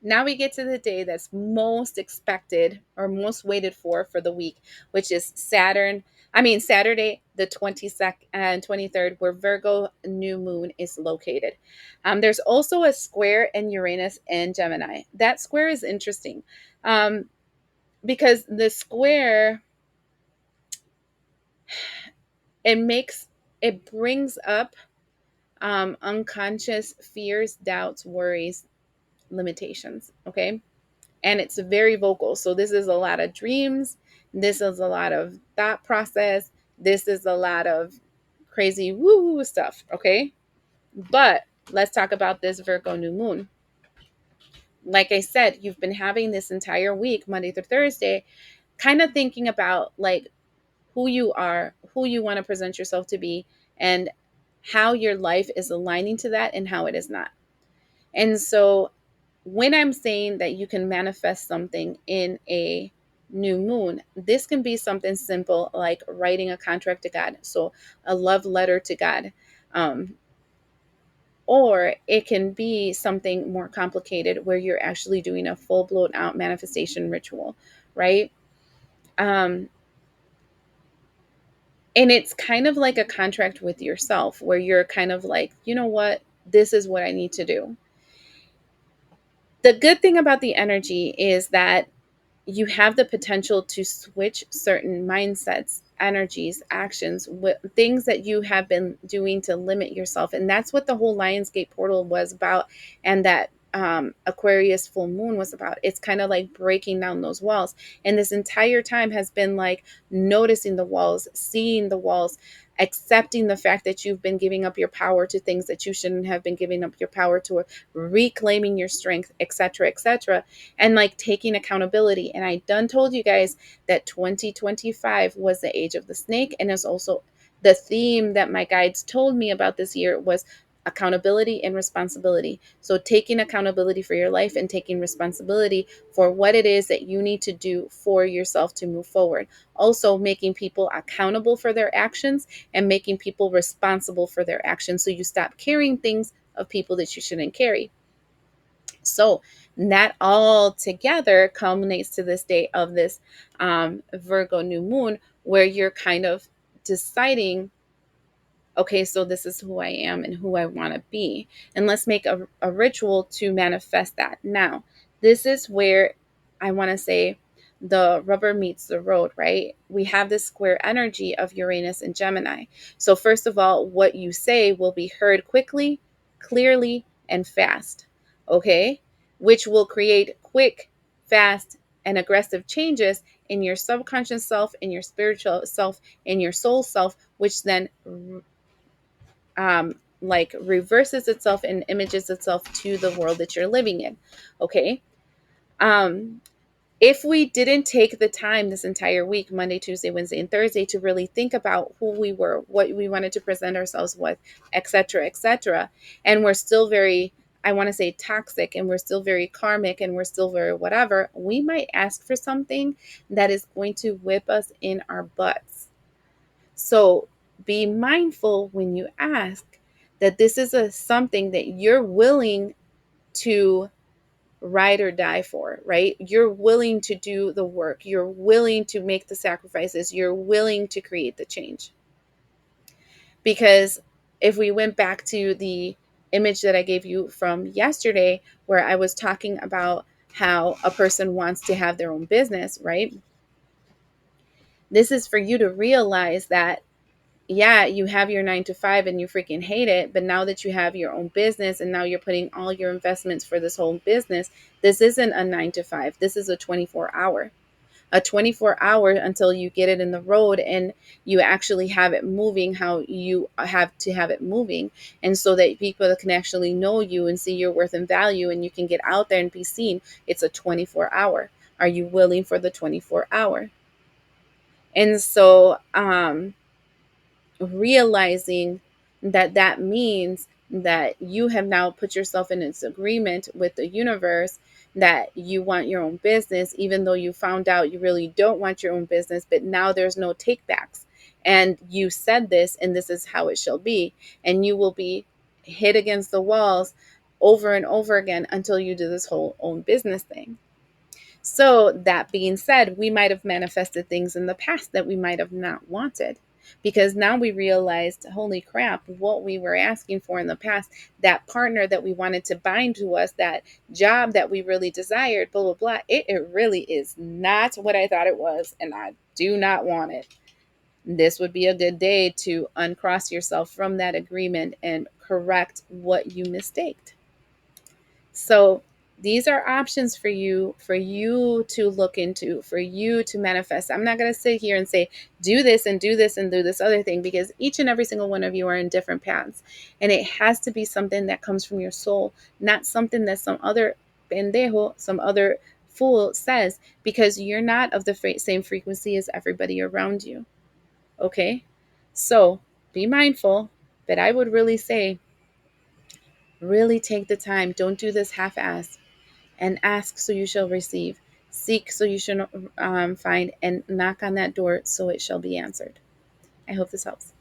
Now we get to the day that's most expected or most waited for the week, which is Saturday, the 22nd and 23rd, where Virgo new moon is located. There's also a square in Uranus and Gemini. That square is interesting, um, because the square, it makes, it brings up unconscious fears, doubts, worries, limitations. Okay. And it's very vocal. So this is a lot of dreams. This is a lot of thought process. This is a lot of crazy woo stuff. Okay. But let's talk about this Virgo new moon. Like I said, you've been having this entire week, Monday through Thursday, kind of thinking about like who you are, who you want to present yourself to be, and how your life is aligning to that and how it is not. And so when I'm saying that you can manifest something in a new moon, this can be something simple like writing a contract to God. So a love letter to God. Um, or it can be something more complicated where you're actually doing a full blown out manifestation ritual, right? Um, and it's kind of like a contract with yourself where you're kind of like, you know what? This is what I need to do. The good thing about the energy is that you have the potential to switch certain mindsets, energies, actions, things that you have been doing to limit yourself. And that's what the whole Lionsgate portal was about. And that Aquarius full moon was about. It's kind of like breaking down those walls. And this entire time has been like noticing the walls, seeing the walls, accepting the fact that you've been giving up your power to things that you shouldn't have been giving up your power to, reclaiming your strength, etc., etc., and like taking accountability. And I done told you guys that 2025 was the age of the snake, and it's also the theme that my guides told me about this year was accountability and responsibility. So taking accountability for your life and taking responsibility for what it is that you need to do for yourself to move forward. Also making people accountable for their actions and making people responsible for their actions, so you stop carrying things of people that you shouldn't carry. So that all together culminates to this day of this Virgo new moon, where you're kind of deciding, okay, so this is who I am and who I want to be. And let's make a ritual to manifest that. Now, this is where I want to say the rubber meets the road, right? We have this square energy of Uranus and Gemini. So, first of all, what you say will be heard quickly, clearly, and fast, okay? Which will create quick, fast, and aggressive changes in your subconscious self, in your spiritual self, in your soul self, which then like reverses itself and images itself to the world that you're living in. Okay. Um, if we didn't take the time this entire week, Monday, Tuesday, Wednesday, and Thursday, to really think about who we were, what we wanted to present ourselves with, etc., and we're still very, I want to say toxic, and we're still very karmic, and we're still very whatever, we might ask for something that is going to whip us in our butts. So be mindful when you ask that this is something that you're willing to ride or die for, right? You're willing to do the work. You're willing to make the sacrifices. You're willing to create the change. Because if we went back to the image that I gave you from yesterday, where I was talking about how a person wants to have their own business, right? This is for you to realize that yeah, you have your 9 to 5 and you freaking hate it. But now that you have your own business and now you're putting all your investments for this whole business, this isn't a 9 to 5. This is a 24 hour until you get it in the road and you actually have it moving how you have to have it moving. And so that people can actually know you and see your worth and value and you can get out there and be seen. It's a 24 hour. Are you willing for the 24 hour? And so, realizing that that means that you have now put yourself in this agreement with the universe that you want your own business, even though you found out you really don't want your own business, but now there's no takebacks. And you said this, and this is how it shall be. And you will be hit against the walls over and over again until you do this whole own business thing. So, that being said, we might have manifested things in the past that we might have not wanted, because now we realized, holy crap, what we were asking for in the past, that partner that we wanted to bind to us, that job that we really desired, blah, blah, blah, it really is not what I thought it was, and I do not want it. This would be a good day to uncross yourself from that agreement and correct what you mistaked. So these are options for you to look into, for you to manifest. I'm not going to sit here and say do this and do this and do this other thing, because each and every single one of you are in different paths, and it has to be something that comes from your soul, not something that some other pendejo, some other fool says, because you're not of the same frequency as everybody around you. Okay? So, be mindful, but I would really say really take the time. Don't do this half-assed. And ask so you shall receive. Seek so you shall find, and knock on that door so it shall be answered. I hope this helps.